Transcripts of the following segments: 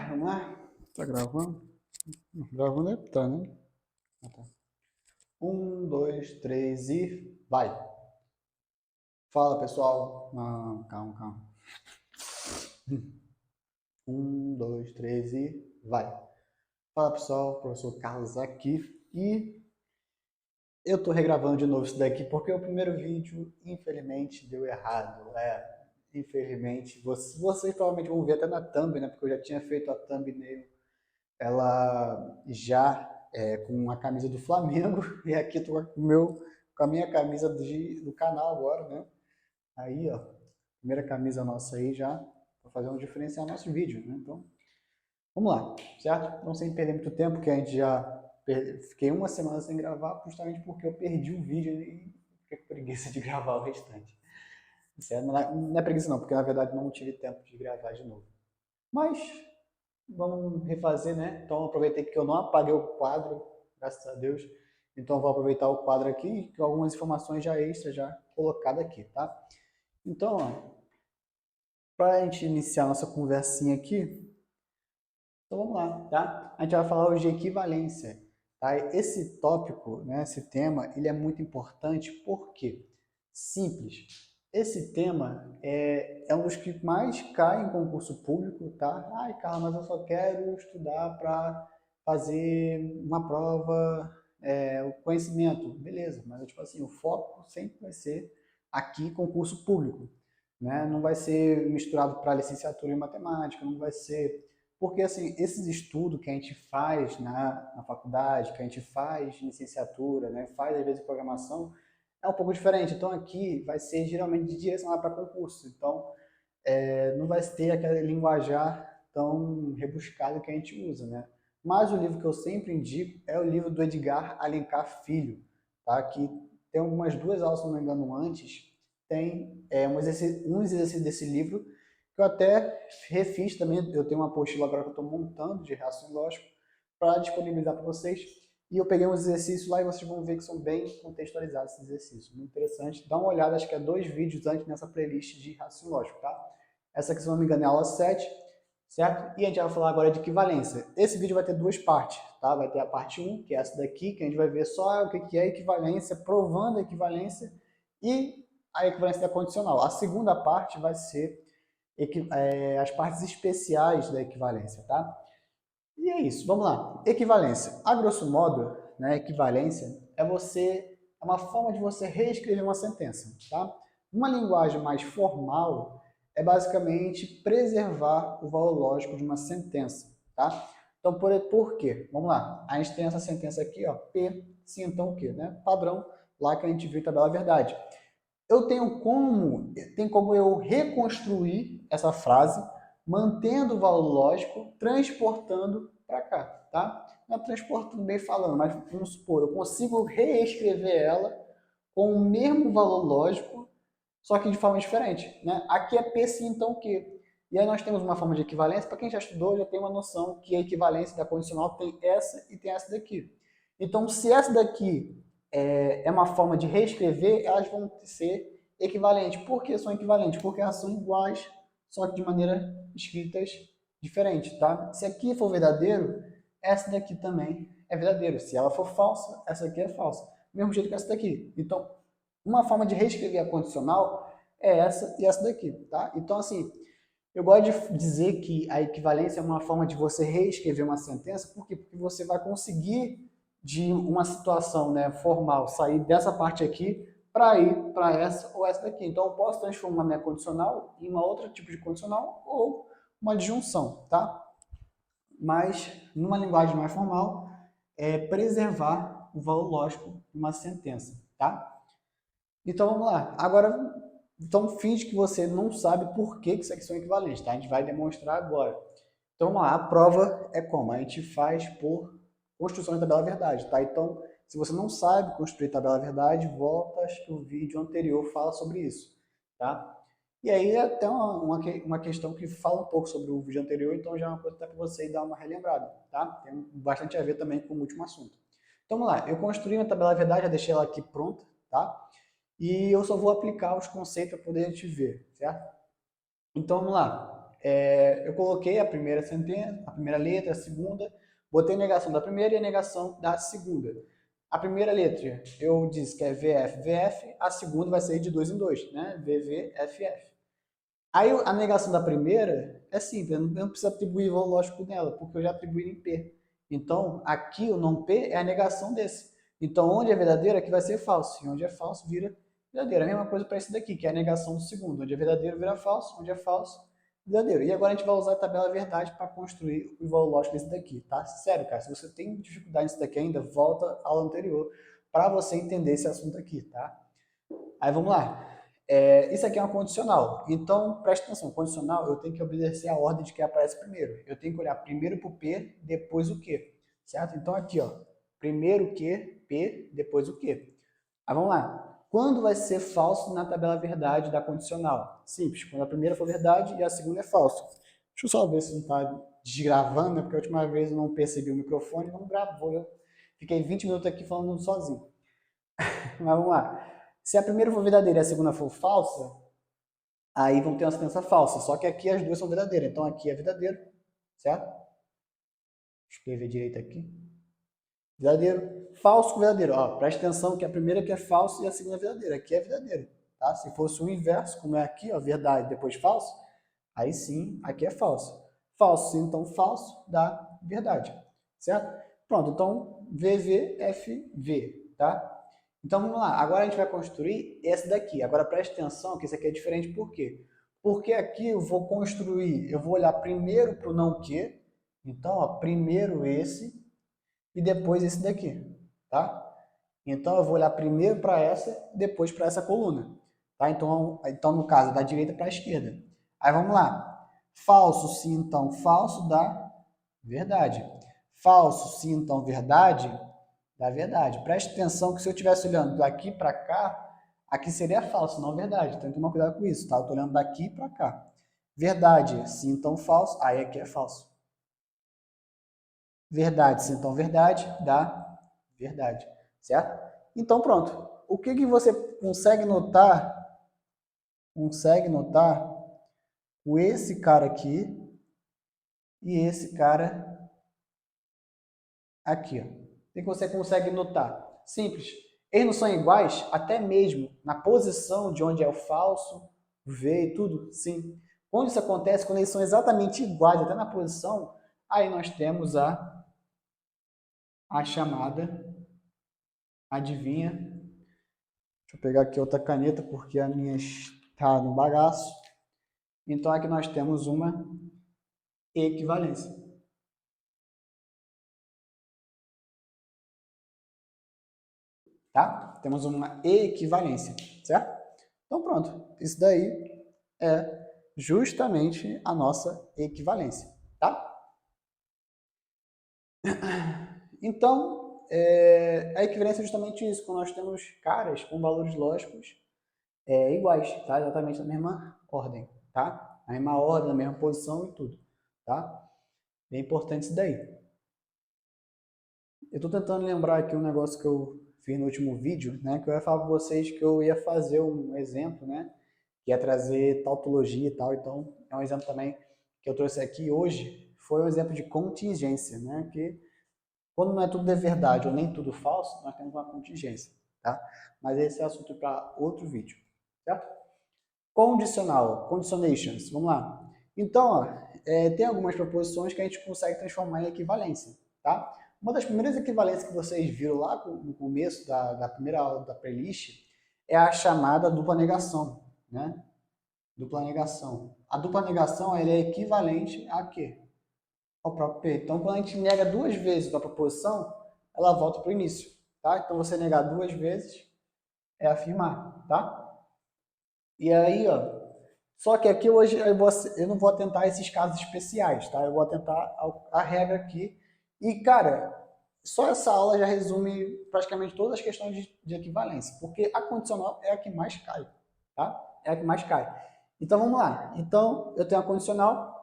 Vamos lá? Tá gravando? Gravando é que tá, né? Ah, tá. 1, 2, 3 e vai! Fala, pessoal. Não, calma, calma. 1, 2, 3 e vai! Fala, pessoal. Professor Carlos aqui. E eu tô regravando de novo isso daqui porque o primeiro vídeo, infelizmente, deu errado. Infelizmente. Vocês provavelmente vão ver até na thumb, né? Porque eu já tinha feito a thumbnail. Ela já com a camisa do Flamengo e aqui tô com a minha camisa do canal agora, né? Aí, ó, primeira camisa nossa aí já para fazer uma diferencial no nosso vídeo, né? Então, vamos lá, certo? Não sem perder muito tempo, que a gente fiquei uma semana sem gravar justamente porque eu perdi o vídeo e fiquei com preguiça de gravar o restante. Certo? Não é preguiça não, porque na verdade não tive tempo de gravar de novo. Mas vamos refazer, né? Então aproveitei que eu não apaguei o quadro, graças a Deus. Então eu vou aproveitar o quadro aqui com algumas informações já extras já colocadas aqui, tá? Então, para a gente iniciar nossa conversinha aqui, então vamos lá, tá? A gente vai falar hoje de equivalência, tá? Esse tópico, né, esse tema, ele é muito importante porque simples. Esse tema é um dos que mais cai em concurso público, tá? Ai, Carla, mas eu só quero estudar para fazer uma prova, o conhecimento. Beleza, mas tipo assim, o foco sempre vai ser aqui concurso público, né? Não vai ser misturado para licenciatura em matemática, não vai ser porque, assim, esses estudos que a gente faz na faculdade, que a gente faz em licenciatura, né, faz às vezes programação, é um pouco diferente. Então, aqui vai ser geralmente direcionado para concurso. Então, não vai ter aquele linguajar tão rebuscado que a gente usa, né? Mas o livro que eu sempre indico é o livro do Edgar Alencar Filho, tá? Que tem algumas duas aulas, se não me engano, antes, tem uns exercícios desse livro que eu até refiz também. Eu tenho uma apostila agora que eu estou montando de raciocínio lógico para disponibilizar para vocês. E eu peguei uns exercícios lá e vocês vão ver que são bem contextualizados esses exercícios. Muito interessante. Dá uma olhada, acho que é 2 vídeos antes nessa playlist de raciocínio lógico, tá? Essa aqui, se não me engano, é a aula 7, certo? E a gente vai falar agora de equivalência. Esse vídeo vai ter 2 partes, tá? Vai ter a parte 1, que é essa daqui, que a gente vai ver só o que é equivalência, provando a equivalência e a equivalência da condicional. A segunda parte vai ser as partes especiais da equivalência, tá? E é isso, vamos lá. Equivalência. A grosso modo, né, equivalência é uma forma de você reescrever uma sentença, tá? Uma linguagem mais formal é basicamente preservar o valor lógico de uma sentença, tá? Então, por quê? Vamos lá. A gente tem essa sentença aqui, ó, P, sim, então o quê, né? Padrão, lá que a gente viu em tabela verdade. Tem como eu reconstruir essa frase, mantendo o valor lógico, transportando para cá, tá? Não é transportando bem falando, mas vamos supor, eu consigo reescrever ela com o mesmo valor lógico, só que de forma diferente, né? Aqui é P sim, então o quê? E aí nós temos uma forma de equivalência, para quem já estudou, já tem uma noção que a equivalência da condicional tem essa e tem essa daqui. Então, se essa daqui é uma forma de reescrever, elas vão ser equivalentes. Por que são equivalentes? Porque elas são iguais, só que de maneira escritas diferentes, tá? Se aqui for verdadeiro, essa daqui também é verdadeiro. Se ela for falsa, essa aqui é falsa. Mesmo jeito que essa daqui. Então, uma forma de reescrever a condicional é essa e essa daqui, tá? Então, assim, eu gosto de dizer que a equivalência é uma forma de você reescrever uma sentença, por quê? Porque você vai conseguir, de uma situação, né, formal, sair dessa parte aqui para ir para essa ou essa daqui. Então, eu posso transformar minha condicional em uma outra tipo de condicional ou uma disjunção, tá? Mas, numa linguagem mais formal, é preservar o valor lógico de uma sentença, tá? Então, vamos lá. Agora, então, finge que você não sabe por que isso aqui são equivalentes, tá? A gente vai demonstrar agora. Então, vamos lá. A prova é como? A gente faz por construção de tabela verdade, tá? Então, se você não sabe construir tabela verdade, volta, acho que o vídeo anterior fala sobre isso, tá? E aí, é até uma questão que fala um pouco sobre o vídeo anterior, então já é uma coisa até para você dar uma relembrada, tá? Tem bastante a ver também com o último assunto. Então, vamos lá. Eu construí uma tabela verdade, já deixei ela aqui pronta, tá? E eu só vou aplicar os conceitos para poder te ver, certo? Então vamos lá. eu coloquei a primeira sentença, a primeira letra, a segunda, botei a negação da primeira e a negação da segunda. A primeira letra eu disse que é VF, VF, a segunda vai ser de 2 em 2, né? VV, FF. Aí a negação da primeira é simples, eu não preciso atribuir valor lógico nela, porque eu já atribuí em P. Então, aqui o não P é a negação desse. Então, onde é verdadeiro, aqui vai ser falso. E onde é falso, vira verdadeiro. A mesma coisa para esse daqui, que é a negação do segundo. Onde é verdadeiro, vira falso. Onde é falso, verdadeiro. E agora a gente vai usar a tabela verdade para construir o valor lógico desse daqui, tá? Sério, cara, se você tem dificuldade nisso daqui ainda, volta à aula anterior para você entender esse assunto aqui, tá? Aí vamos lá. Isso aqui é uma condicional. Então, preste atenção. Condicional, eu tenho que obedecer a ordem de quem aparece primeiro. Eu tenho que olhar primeiro para o P, depois o Q. Certo? Então, aqui, ó. Primeiro o Q, P, depois o Q. Aí vamos lá. Quando vai ser falso na tabela verdade da condicional? Simples. Quando a primeira for verdade e a segunda é falso. Deixa eu só ver se não está desgravando, né? Porque a última vez eu não percebi o microfone, não gravou. Eu fiquei 20 minutos aqui falando sozinho. Mas vamos lá. Se a primeira for verdadeira e a segunda for falsa, aí vão ter uma sentença falsa. Só que aqui as duas são verdadeiras. Então aqui é verdadeiro, certo? Vou escrever direito aqui. Verdadeiro. Falso com verdadeiro. Ó, preste atenção que a primeira aqui é falso e a segunda é verdadeira. Aqui é verdadeiro. Tá? Se fosse o inverso, como é aqui, ó, verdade depois falso, aí sim, aqui é falso. Falso, então falso dá verdade. Certo? Pronto, então VVFV, tá? Então vamos lá, agora a gente vai construir esse daqui. Agora preste atenção que esse aqui é diferente, por quê? Porque aqui eu vou construir, eu vou olhar primeiro para o não que, então ó, primeiro esse e depois esse daqui, tá? Então eu vou olhar primeiro para essa e depois para essa coluna, tá? Então no caso, da direita para a esquerda. Aí vamos lá, falso se então falso dá verdade. Falso se então verdade da verdade. Preste atenção que se eu estivesse olhando daqui para cá, aqui seria falso, não verdade. Então, tem que tomar cuidado com isso, tá? Eu estou olhando daqui para cá. Verdade, se então falso, aí aqui é falso. Verdade, se então verdade, dá verdade, certo? Então, pronto. O que você consegue notar? Consegue notar com esse cara aqui e esse cara aqui, ó. O que você consegue notar? Simples. Eles não são iguais, até mesmo na posição de onde é o falso, o V e tudo, sim. Quando isso acontece, quando eles são exatamente iguais, até na posição, aí nós temos a chamada, adivinha? Deixa eu pegar aqui outra caneta, porque a minha está no bagaço. Então aqui nós temos uma equivalência. Tá? Temos uma equivalência, certo? Então pronto, isso daí é justamente a nossa equivalência, tá? Então, a equivalência é justamente isso, quando nós temos caras com valores lógicos iguais, tá? Exatamente na mesma ordem, tá? Na mesma ordem, na mesma posição e tudo, tá? Bem importante isso daí. Eu estou tentando lembrar aqui um negócio que eu fiz no último vídeo, né? Que eu ia falar para vocês que eu ia fazer um exemplo, né? Que ia trazer tautologia e tal. Então, é um exemplo também que eu trouxe aqui hoje. Foi um exemplo de contingência, né? Que quando não é tudo de verdade ou nem tudo falso, nós temos uma contingência, tá? Mas esse é assunto para outro vídeo, certo? Condicional, conditionations, vamos lá. Então, ó, tem algumas proposições que a gente consegue transformar em equivalência, tá? Uma das primeiras equivalências que vocês viram lá no começo da primeira aula da playlist é a chamada dupla negação, né? Dupla negação. A dupla negação ela é equivalente a quê? Ao próprio P. Então, quando a gente nega duas vezes a proposição, ela volta para o início, tá? Então, você negar duas vezes é afirmar, tá? E aí, ó, só que aqui hoje eu não vou atentar esses casos especiais, tá? Eu vou atentar a regra aqui. E, cara, só essa aula já resume praticamente todas as questões de equivalência, porque a condicional é a que mais cai, tá? É a que mais cai. Então, vamos lá. Então, eu tenho a condicional,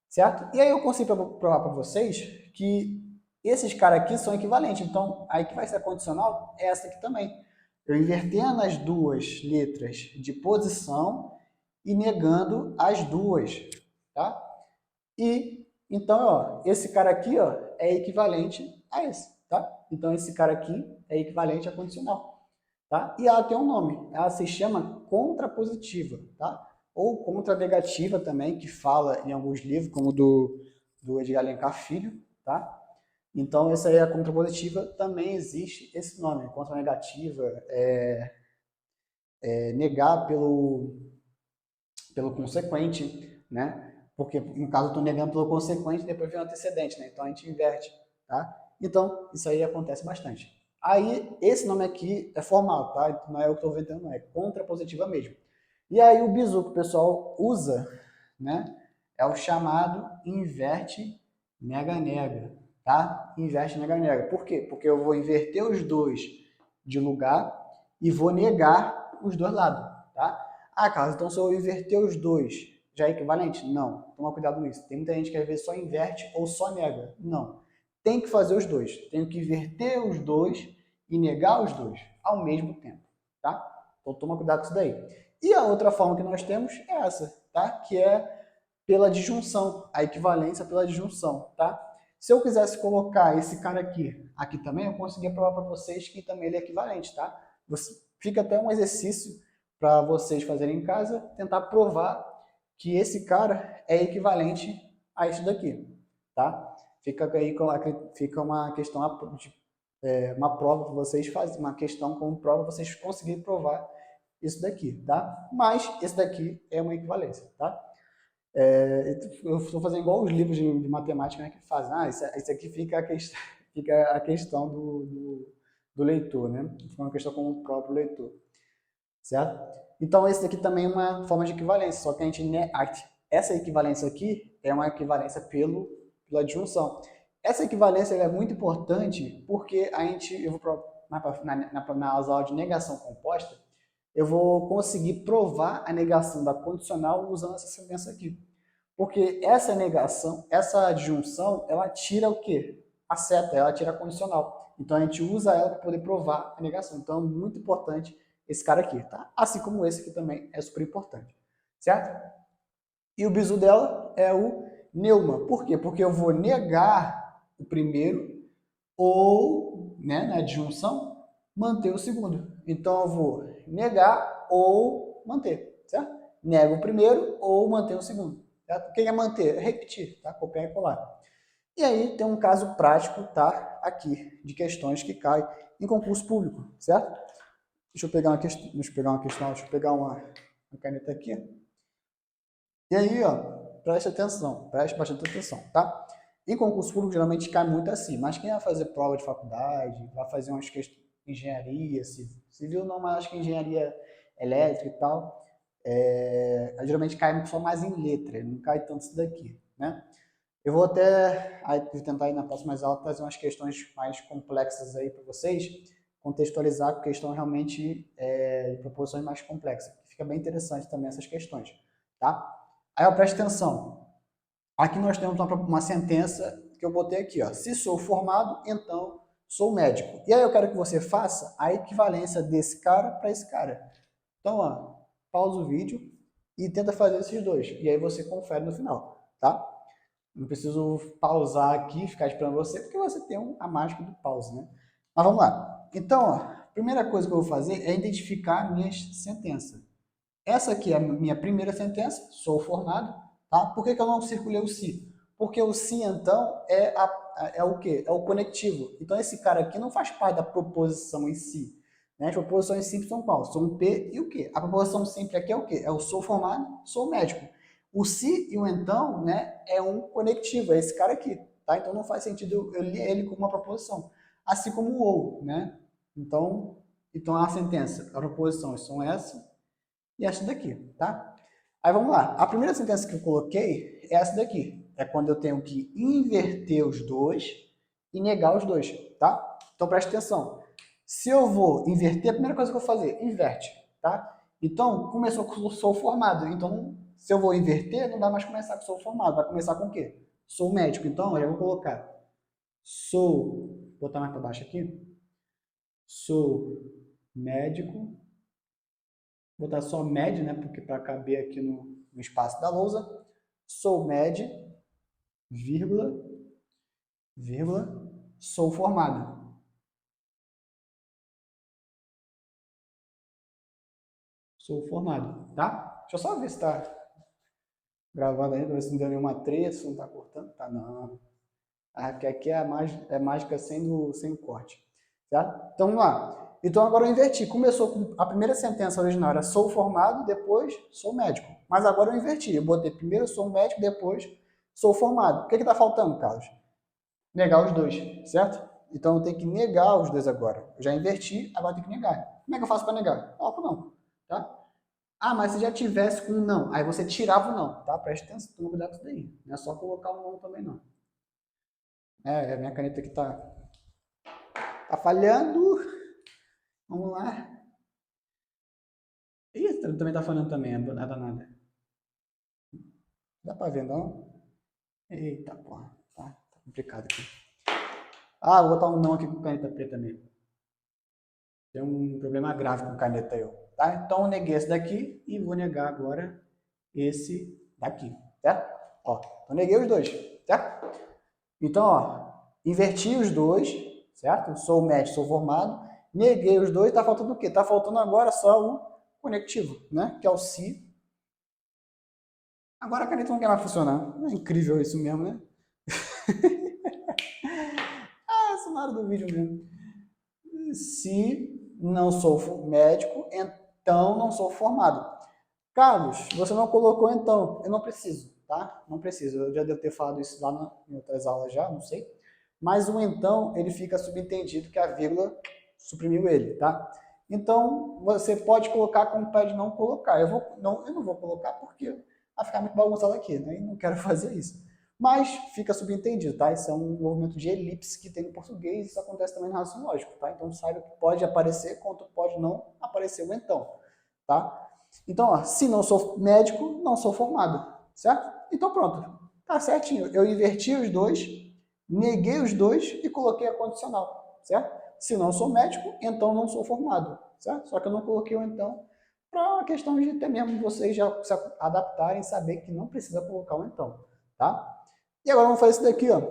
certo? E aí eu consigo provar para vocês que esses caras aqui são equivalentes. Então, a equivalência condicional é essa aqui também. Eu invertendo as duas letras de posição e negando as duas, tá? E, então, ó, esse cara aqui, ó, é equivalente a esse, tá? Então, esse cara aqui é equivalente a condicional, tá? E ela tem um nome, ela se chama contrapositiva, tá? Ou contranegativa também, que fala em alguns livros, como do Edgar Alencar Filho, tá? Então, essa aí é a contrapositiva, também existe esse nome, contranegativa, negar pelo consequente, né? Porque, no caso, eu estou negando pelo consequente, depois vem o antecedente, né? Então, a gente inverte, tá? Então, isso aí acontece bastante. Aí, esse nome aqui é formal, tá? Não é eu que estou inventando, não. É contrapositiva mesmo. E aí, o bizu que o pessoal usa, né? É o chamado inverte nega-nega, tá? Inverte nega-nega. Por quê? Porque eu vou inverter os dois de lugar e vou negar os dois lados, tá? Ah, Carlos, então se eu inverter os dois, já é equivalente? Não. Toma cuidado nisso. Tem muita gente que às vezes só inverte ou só nega. Não. Tem que fazer os dois. Tenho que inverter os dois e negar os dois ao mesmo tempo, tá? Então toma cuidado com isso daí. E a outra forma que nós temos é essa, tá? Que é pela disjunção, a equivalência pela disjunção, tá? Se eu quisesse colocar esse cara aqui também, eu conseguia provar para vocês que também ele é equivalente, tá? Fica até um exercício para vocês fazerem em casa, tentar provar que esse cara é equivalente a isso daqui, tá? Fica aí fica uma questão uma prova para vocês fazerem, uma questão como prova para vocês conseguirem provar isso daqui, tá? Mas esse daqui é uma equivalência, tá? Eu estou fazendo igual os livros de matemática, né, que fazem. Ah, isso aqui fica fica a questão do leitor, né? Fica uma questão com o próprio leitor, certo? Então, esse aqui também é uma forma de equivalência, só que essa equivalência aqui é uma equivalência pela disjunção. Essa equivalência é muito importante porque eu vou na aula de negação composta, eu vou conseguir provar a negação da condicional usando essa sentença aqui. Porque essa negação, essa adjunção, ela tira o quê? A seta, ela tira a condicional. Então a gente usa ela para poder provar a negação. Então é muito importante esse cara aqui, tá? Assim como esse aqui também é super importante, certo? E o bizu dela é o neuma. Por quê? Porque eu vou negar o primeiro ou, né, na adjunção, manter o segundo. Então eu vou negar ou manter, certo? Nego o primeiro ou manter o segundo. Certo? O que é manter? Repetir, tá? Copiar e colar. E aí tem um caso prático, tá? Aqui, de questões que caem em concurso público, certo? Deixa eu pegar uma questão, deixa eu pegar uma caneta aqui. E aí, ó, preste bastante atenção, tá? Em concurso público, geralmente cai muito assim, mas quem vai fazer prova de faculdade, vai fazer umas questões de engenharia, civil não, mas acho que engenharia elétrica e tal, geralmente cai só mais em letra, não cai tanto isso daqui, né? Eu vou até tentar aí na próxima aula trazer umas questões mais complexas aí para vocês, contextualizar com questão realmente de proporções mais complexas. Fica bem interessante também essas questões, tá? Aí, ó, preste atenção. Aqui nós temos uma sentença que eu botei aqui, ó. Se sou formado, então sou médico. E aí eu quero que você faça a equivalência desse cara para esse cara. Então, ó, pausa o vídeo e tenta fazer esses dois. E aí você confere no final, tá? Não preciso pausar aqui e ficar esperando você, porque você tem a mágica do pause, né? Mas vamos lá. Então, ó, a primeira coisa que eu vou fazer é identificar minhas sentenças. Essa aqui é a minha primeira sentença, sou formado, tá? Por que eu não circulei o se? Porque o se, então, é o quê? É o conectivo. Então, esse cara aqui não faz parte da proposição em si. Né? As proposições simples são qual? São o P e o Q. A proposição simples aqui é o quê? É o sou formado, sou médico. O se e o então, né, é um conectivo, é esse cara aqui, tá? Então, não faz sentido eu ler ele como uma proposição. Assim como o ou, né? Então a sentença, as proposições são essa e essa daqui, tá? Aí vamos lá. A primeira sentença que eu coloquei é essa daqui. É quando eu tenho que inverter os dois e negar os dois, tá? Então preste atenção. Se eu vou inverter, a primeira coisa que eu vou fazer, inverte, tá? Então, começou com sou formado. Então, se eu vou inverter, não dá mais começar com sou formado. Vai começar com o quê? Sou médico. Então, eu já vou colocar sou, vou botar mais para baixo aqui. Sou médico. Vou botar só med, né? Porque para caber aqui no espaço da lousa. Sou med vírgula, vírgula, sou formado. Sou formado, tá? Deixa eu só ver se tá gravando aí, pra ver se não deu nenhuma treta, se não tá cortando. Tá, não. Aqui é a mágica sem o corte. Tá? Então, vamos lá. Então, agora eu inverti. Começou com a primeira sentença original, era sou formado, depois sou médico. Mas agora eu inverti. Eu botei primeiro sou médico, depois sou formado. O que está faltando, Carlos? Negar os dois, certo? Então, eu tenho que negar os dois agora. Eu já inverti, agora eu tenho que negar. Como é que eu faço para negar? Coloco não, tá? Ah, mas se já tivesse com um não, aí você tirava o não, tá? Preste atenção, toma cuidado com isso daí. Não é só colocar um não também, não. A minha caneta aqui tá falhando. Vamos lá. Ih, também tá falhando também, é nada, nada. Dá pra ver, não? Eita, porra. Tá complicado aqui. Ah, vou botar um não aqui com caneta preta mesmo. Tem um problema grave com caneta eu. Tá? Então eu neguei esse daqui e vou negar agora esse daqui, certo? Ó, eu neguei os dois, certo? Então, ó, inverti os dois, certo? Sou médico, sou formado, neguei os dois, tá faltando o quê? Tá faltando agora só o conectivo, né? Que é o se. Agora a caneta não quer mais funcionar. É incrível isso mesmo, né? Essa na hora do vídeo mesmo. Se não sou médico, então não sou formado. Carlos, você não colocou então. Eu não preciso, tá? Não preciso. Eu já devo ter falado isso lá em outras aulas já, não sei. Mas o então, ele fica subentendido que a vírgula suprimiu ele, tá? Então, você pode colocar como pede não colocar. Eu não vou colocar porque vai ficar muito bagunçado aqui, né? E não quero fazer isso. Mas fica subentendido, tá? Isso é um movimento de elipse que tem no português, isso acontece também no raciocínio lógico, tá? Então saiba que pode aparecer, quanto pode não aparecer o então, tá? Então, ó, se não sou médico, não sou formado, certo? Então pronto, tá certinho. Eu inverti os dois, neguei os dois e coloquei a condicional, certo? Se não sou médico, então não sou formado, certo? Só que eu não coloquei o então para uma questão de até mesmo vocês já se adaptarem e saber que não precisa colocar o então, tá? E agora vamos fazer isso daqui, ó.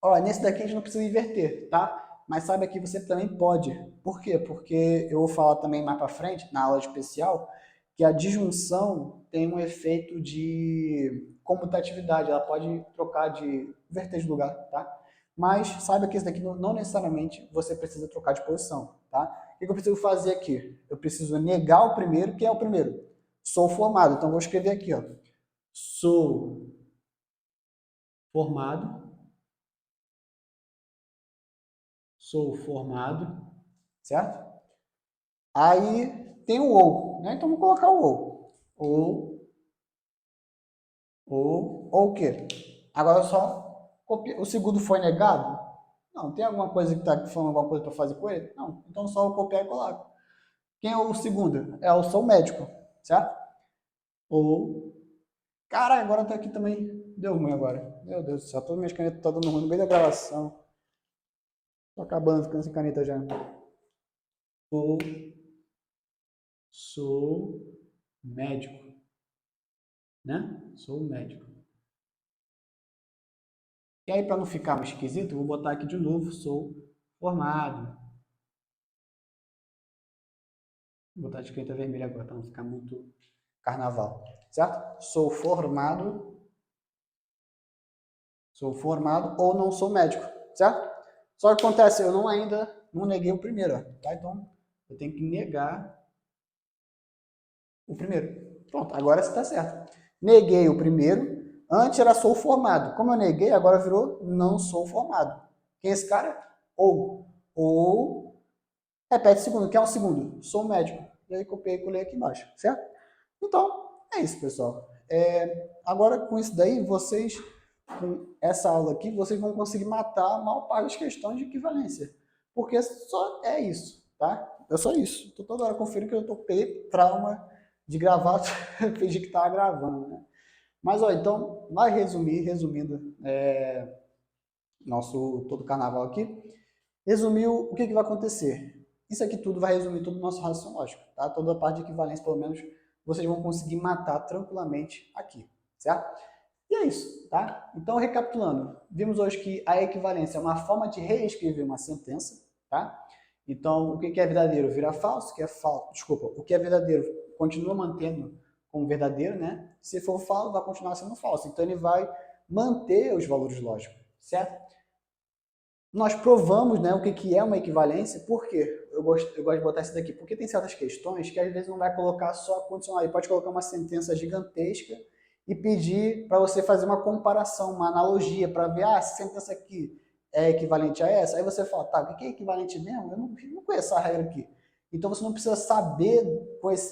Ó, nesse daqui a gente não precisa inverter, tá? Mas sabe que você também pode. Por quê? Porque eu vou falar também mais para frente, na aula especial, que a disjunção tem um efeito de comutatividade, ela pode trocar de inverter de lugar, tá? Mas saiba que isso daqui não necessariamente você precisa trocar de posição, tá? O que eu preciso fazer aqui? Eu preciso negar o primeiro, que é o primeiro. Sou formado, então vou escrever aqui, ó. Sou formado. Sou formado, certo? Aí tem o ou, né? Então vamos colocar o ou. Ou o quê? Agora só copia. O segundo foi negado? Não, tem alguma coisa que está falando alguma coisa para fazer com ele? Não, então só eu copiar e colar. Quem é o segundo? É o sou médico, certo? Ou. Cara, agora tá aqui também. Deu ruim agora. Meu Deus do céu, todas minhas canetas estão dando ruim no meio da gravação. Tô acabando, ficando sem caneta já. Ou sou médico, né? Sou médico. E aí, para não ficar muito esquisito, eu vou botar aqui de novo, sou formado. Vou botar de caneta vermelha agora, para não ficar muito carnaval, certo? Sou formado ou não sou médico, certo? Só que acontece, eu ainda não neguei o primeiro, tá? Então, eu tenho que negar o primeiro. Pronto, agora está certo. Neguei o primeiro, antes era sou formado. Como eu neguei, agora virou não sou formado. Quem é esse cara? Ou, repete o segundo, quem é o segundo? Sou médico. E aí copiei e colei aqui embaixo, certo? Então, é isso, pessoal. Agora, com isso daí, vocês, com essa aula aqui, vocês vão conseguir matar a maior parte das questões de equivalência. Porque só é isso, tá? É só isso. Estou toda hora conferindo que eu tô com trauma de gravar, fingir que estava gravando, né? Mas, ó, então, vai resumindo, nosso todo o carnaval aqui. Resumiu o que vai acontecer. Isso aqui tudo vai resumir todo o nosso raciocínio lógico, tá? Toda a parte de equivalência, pelo menos, vocês vão conseguir matar tranquilamente aqui, certo? E é isso, tá? Então, recapitulando, vimos hoje que a equivalência é uma forma de reescrever uma sentença, tá? Então, o que é verdadeiro vira falso, o que é falso, desculpa, o que é verdadeiro continua mantendo como verdadeiro, né? Se for falso, vai continuar sendo falso. Então, ele vai manter os valores lógicos, certo? Nós provamos, né, o que é uma equivalência. Por quê? Eu gosto de botar isso daqui, porque tem certas questões que às vezes não vai colocar só condicional, ele pode colocar uma sentença gigantesca e pedir para você fazer uma comparação, uma analogia, para ver, essa sentença aqui é equivalente a essa. Aí você fala, tá, o que é equivalente mesmo? Eu não conheço essa regra aqui. Então você não precisa saber,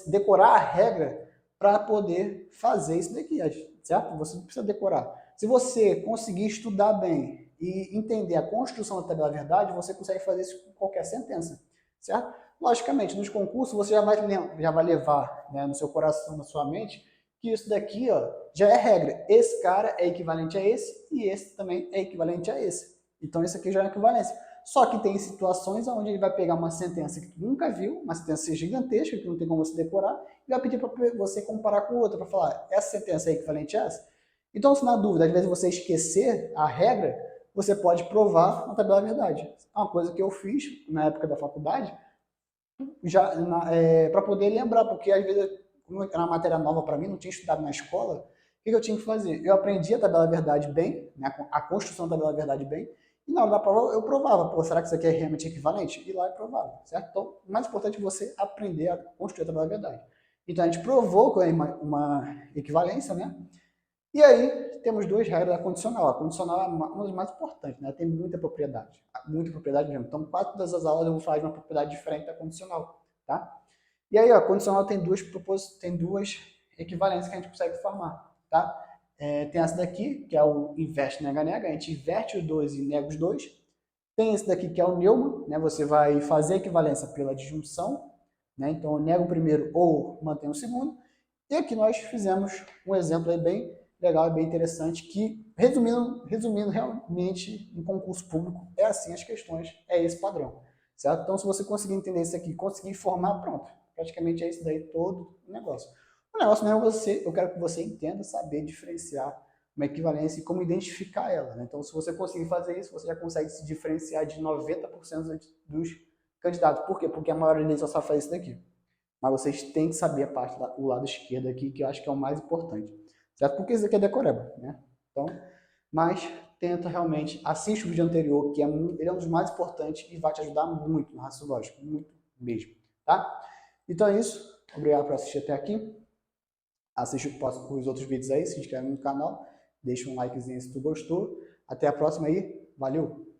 decorar a regra para poder fazer isso daqui, certo? Você não precisa decorar. Se você conseguir estudar bem e entender a construção da tabela verdade, você consegue fazer isso com qualquer sentença, certo? Logicamente, nos concursos você já vai levar, né, no seu coração, na sua mente, que isso daqui, ó, já é regra. Esse cara é equivalente a esse e esse também é equivalente a esse. Então isso aqui já é equivalência. Só que tem situações onde ele vai pegar uma sentença que tu nunca viu, uma sentença gigantesca, que não tem como você decorar, e vai pedir para você comparar com outra, para falar, essa sentença é equivalente a essa? Então, se na dúvida, às vezes você esquecer a regra, você pode provar na tabela verdade. É uma coisa que eu fiz na época da faculdade, já para poder lembrar, porque às vezes, como era uma matéria nova para mim, não tinha estudado na escola, o que eu tinha que fazer? Eu aprendi a tabela verdade bem, né, a construção da tabela verdade bem, e na hora da prova eu provava, pô, será que isso aqui é realmente equivalente? E lá eu provava, certo? Então, o mais importante é você aprender a construir a tabela verdade. Então, a gente provou que é uma equivalência, né? E aí, temos duas regras da condicional. A condicional é uma das mais importantes, né? Tem muita propriedade mesmo. Então, quase todas as aulas eu vou falar de uma propriedade diferente da condicional, tá? E aí, ó, a condicional tem duas equivalências que a gente consegue formar, tá? Tem essa daqui, que é o inverte nega-nega, a gente inverte os dois e nega os dois. Tem esse daqui que é o neuma, né? Você vai fazer a equivalência pela disjunção, né? Então, eu nego o primeiro ou mantenho o segundo. E aqui nós fizemos um exemplo aí bem legal e bem interessante que, resumindo realmente, em concurso público, é assim as questões, é esse padrão, certo? Então, se você conseguir entender isso aqui, conseguir formar, pronto. Praticamente é isso daí todo o negócio. O negócio não é eu quero que você entenda, saber diferenciar uma equivalência e como identificar ela, né? Então, se você conseguir fazer isso, você já consegue se diferenciar de 90% dos candidatos. Por quê? Porque a maioria deles só sabe fazer isso daqui. Mas vocês têm que saber a parte o lado esquerdo aqui, que eu acho que é o mais importante, certo? Porque isso aqui é decoreba, né? Então, mas tenta realmente, assiste o vídeo anterior, que ele é um dos mais importantes e vai te ajudar muito no raciocínio lógico, muito mesmo, tá? Então é isso, obrigado por assistir até aqui, assiste os outros vídeos aí, se inscreve no canal, deixa um likezinho se tu gostou, até a próxima aí, valeu!